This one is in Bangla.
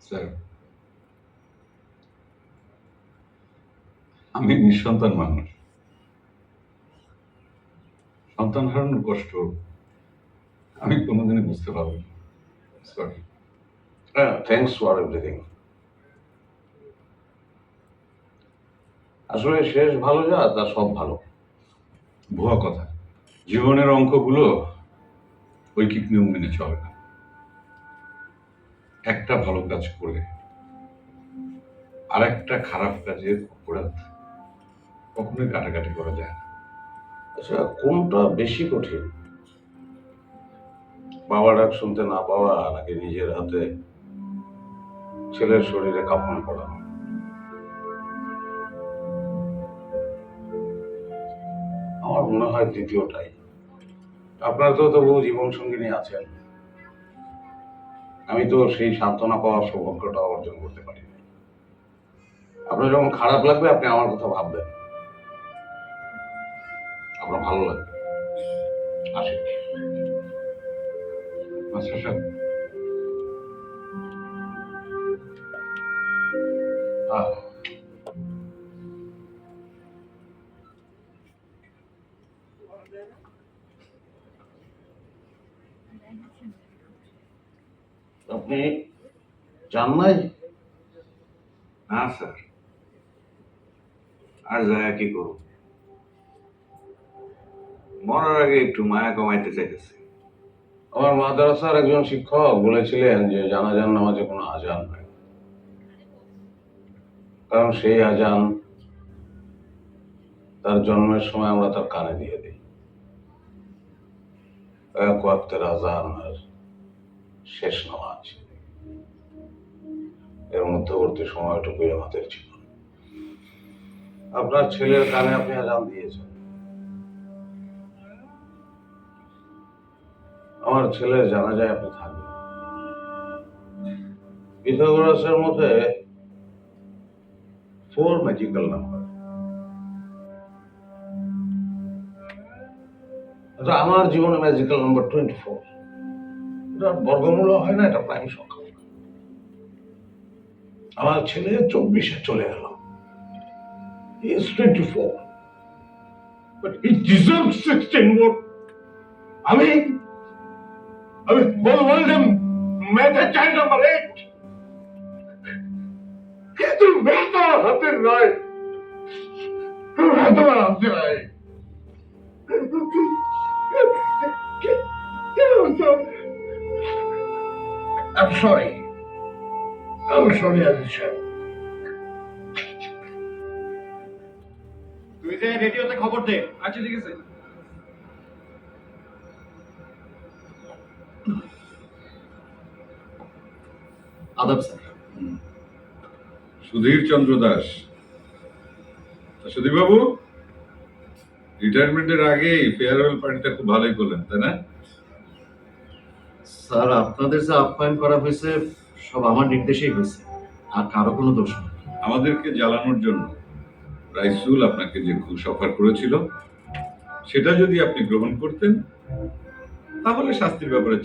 স্যার, আমি নিঃসন্তান মানুষ। সন্তান হারানোর কষ্ট আমি কোনোদিনই বুঝতে পারবো না। সরি। হ্যাঁ, থ্যাঙ্কস ফর এভরিথিং। আসলে শেষ ভালো যা তা সব ভালো। ভুয়া কথা। জীবনের অঙ্কগুলো ঐকিক নিয়ম মেনে চলে না। একটা ভালো কাজ করে আর একটা খারাপ কাজের অপরাধ কখনোই কাটাকাটি করা যায় না। আচ্ছা, কোনটা বেশি কঠিন, বাবা ডাক শুনতে না পাওয়া নাকি নিজের হাতে ছেলের শরীরে কাফন পড়ানো? আমার মনে হয় দ্বিতীয়টাই। আপনার তো তবু জীবন সঙ্গিনী আছেন, আমি তো সেই সান্ত্বনা পাওয়ার সৌভাগ্যটা অর্জন করতে পারি। আপনার যখন খারাপ লাগবে আপনি আমার কথা ভাববেন, আপনার ভালো লাগবে। আসি। মাস্টার সাহেব, আহ, আপনি জান নাই? না স্যার, আর যায় কি করব, মরার আগে একটু মায়া কমাইতে চাইতেছি। আমার মাদ্রাসার একজন শিক্ষক বলেছিলেন যে জানাজার নামাজে কোনো আজান হয় না। কারণ সেই আজান তার জন্মের সময় আমরা তার কানে দিয়ে দিই। এক ওয়াক্তের আজান আর শেষ নামাজ, এর মধ্যবর্তী সময়টুকুই আমাদের জীবন। আপনার ছেলের কানে আপনি আজান দিয়েছেন, আমার ছেলের জানাজায় আপনি থাকবেন। পিথাগোরাসের মধ্যে 4 ম্যাজিক্যাল নাম্বার, আমার জীবনে ম্যাজিক্যাল নাম্বার 24। এটা বর্গমূল হয় না, এটা প্রাইম সংখ্যা। আমার ছেলে 24-এ চলে গেল। He is 24, but he deserves 16 more. আমি বললাম মেয়েটা চাই নাম্বার 8, কিন্তু মেয়েটা হাতের নয়, মেয়েটা হাতে নয়। I'm sorry. I'm sorry, Alisha. তুই যে রেডিওতে খবর দে। আচ্ছা ঠিক আছে। আদাব স্যার। সুধীর চন্দ্র দাস। সুধীর বাবু, রিটায়ারমেন্টের আগেই ফেয়ারওয়েল পার্টিটা খুব ভালোই করলেন, তাই না? স্যার, আপনাদের যে আপ্যায়ন করা হয়েছে সব আমার নির্দেশেই হয়েছে, আর কারো কোনো দোষ নেই। আমাদেরকে জ্বালানোর জন্য রাইসুল আপনাকে যে ঘুষ অফার করেছিল সেটা যদি আপনি গ্রহণ করতেন তাহলে শাস্তির ব্যাপারে